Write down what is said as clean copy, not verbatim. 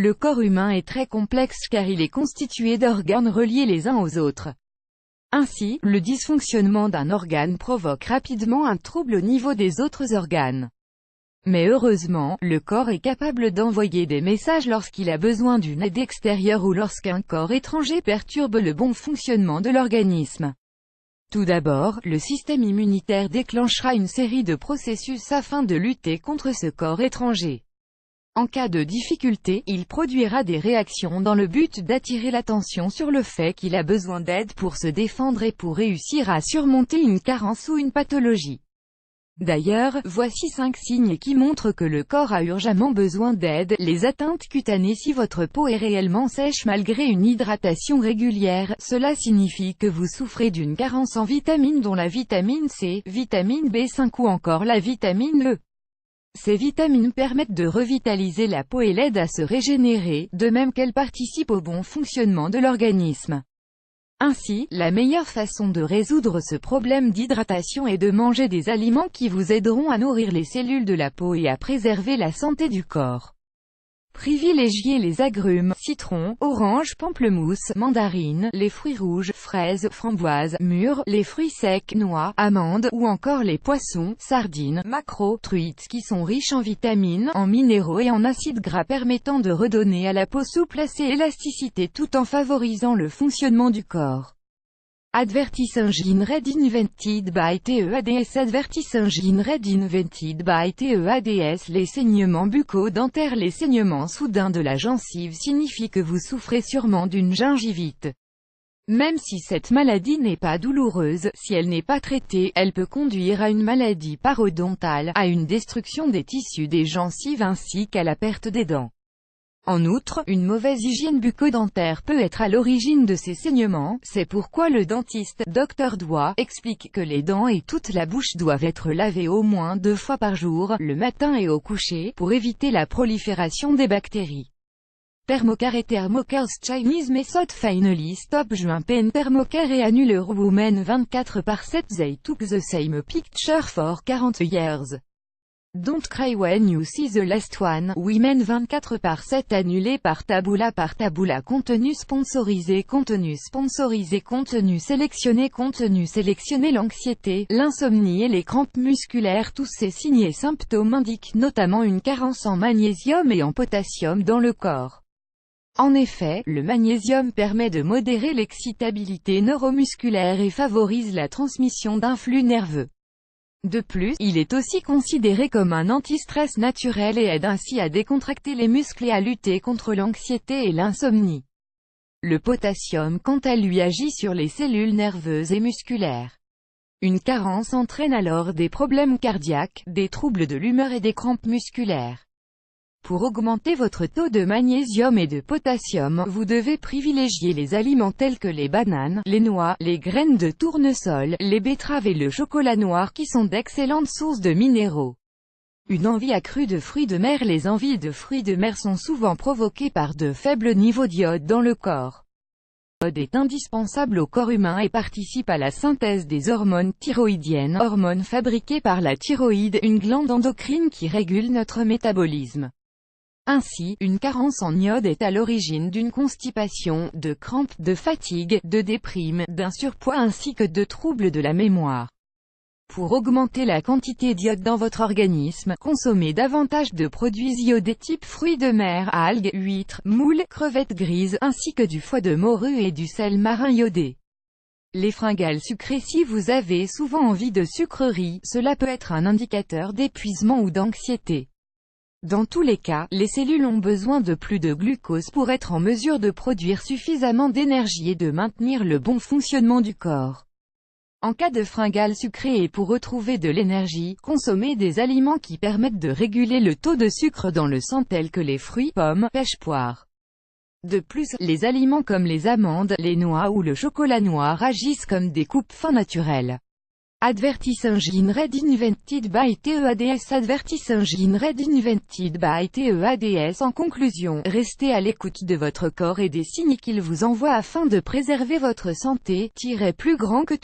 Le corps humain est très complexe car il est constitué d'organes reliés les uns aux autres. Ainsi, le dysfonctionnement d'un organe provoque rapidement un trouble au niveau des autres organes. Mais heureusement, le corps est capable d'envoyer des messages lorsqu'il a besoin d'une aide extérieure ou lorsqu'un corps étranger perturbe le bon fonctionnement de l'organisme. Tout d'abord, le système immunitaire déclenchera une série de processus afin de lutter contre ce corps étranger. En cas de difficulté, il produira des réactions dans le but d'attirer l'attention sur le fait qu'il a besoin d'aide pour se défendre et pour réussir à surmonter une carence ou une pathologie. D'ailleurs, voici 5 signes qui montrent que le corps a urgemment besoin d'aide. Les atteintes cutanées. Si votre peau est réellement sèche malgré une hydratation régulière, cela signifie que vous souffrez d'une carence en vitamines dont la vitamine C, vitamine B5 ou encore la vitamine E. Ces vitamines permettent de revitaliser la peau et l'aident à se régénérer, de même qu'elles participent au bon fonctionnement de l'organisme. Ainsi, la meilleure façon de résoudre ce problème d'hydratation est de manger des aliments qui vous aideront à nourrir les cellules de la peau et à préserver la santé du corps. Privilégiez les agrumes, citron, orange, pamplemousse, mandarine, les fruits rouges, fraises, framboises, mûres, les fruits secs, noix, amandes, ou encore les poissons, sardines, maquereaux, truites qui sont riches en vitamines, en minéraux et en acides gras permettant de redonner à la peau souplesse et élasticité tout en favorisant le fonctionnement du corps. Advertising read invented by TEADS. Advertising read invented by TEADS. Les saignements bucco-dentaires. Les saignements soudains de la gencive signifient que vous souffrez sûrement d'une gingivite. Même si cette maladie n'est pas douloureuse, si elle n'est pas traitée, elle peut conduire à une maladie parodontale, à une destruction des tissus des gencives ainsi qu'à la perte des dents. En outre, une mauvaise hygiène bucco-dentaire peut être à l'origine de ces saignements. C'est pourquoi le dentiste, Dr Doigt, explique que les dents et toute la bouche doivent être lavées au moins 2 fois par jour, le matin et au coucher, pour éviter la prolifération des bactéries. Thermocare et Thermocare's Chinese Method finally stop juin pen Thermocare et annule Women 24/7 they took the same picture for 40 years. Don't cry when you see the last one. Women 24/7 annulé par Taboola. Contenu sponsorisé. Contenu sélectionné. Contenu sélectionné. L'anxiété, l'insomnie et les crampes musculaires. Tous ces signes et symptômes indiquent notamment une carence en magnésium et en potassium dans le corps. En effet, le magnésium permet de modérer l'excitabilité neuromusculaire et favorise la transmission d'un flux nerveux. De plus, il est aussi considéré comme un anti-stress naturel et aide ainsi à décontracter les muscles et à lutter contre l'anxiété et l'insomnie. Le potassium quant à lui agit sur les cellules nerveuses et musculaires. Une carence entraîne alors des problèmes cardiaques, des troubles de l'humeur et des crampes musculaires. Pour augmenter votre taux de magnésium et de potassium, vous devez privilégier les aliments tels que les bananes, les noix, les graines de tournesol, les betteraves et le chocolat noir qui sont d'excellentes sources de minéraux. Une envie accrue de fruits de mer. Les envies de fruits de mer sont souvent provoquées par de faibles niveaux d'iode dans le corps. L'iode est indispensable au corps humain et participe à la synthèse des hormones thyroïdiennes, hormones fabriquées par la thyroïde, une glande endocrine qui régule notre métabolisme. Ainsi, une carence en iode est à l'origine d'une constipation, de crampes, de fatigue, de déprime, d'un surpoids ainsi que de troubles de la mémoire. Pour augmenter la quantité d'iode dans votre organisme, consommez davantage de produits iodés type fruits de mer, algues, huîtres, moules, crevettes grises, ainsi que du foie de morue et du sel marin iodé. Les fringales sucrées. Si vous avez souvent envie de sucreries, cela peut être un indicateur d'épuisement ou d'anxiété. Dans tous les cas, les cellules ont besoin de plus de glucose pour être en mesure de produire suffisamment d'énergie et de maintenir le bon fonctionnement du corps. En cas de fringales sucrées et pour retrouver de l'énergie, consommez des aliments qui permettent de réguler le taux de sucre dans le sang tels que les fruits, pommes, pêches, poires. De plus, les aliments comme les amandes, les noix ou le chocolat noir agissent comme des coupes-faim naturelles. Advertising read invented by TEADS. Advertising read invented by TEADS. En conclusion, restez à l'écoute de votre corps et des signes qu'il vous envoie afin de préserver votre santé. Plus grand que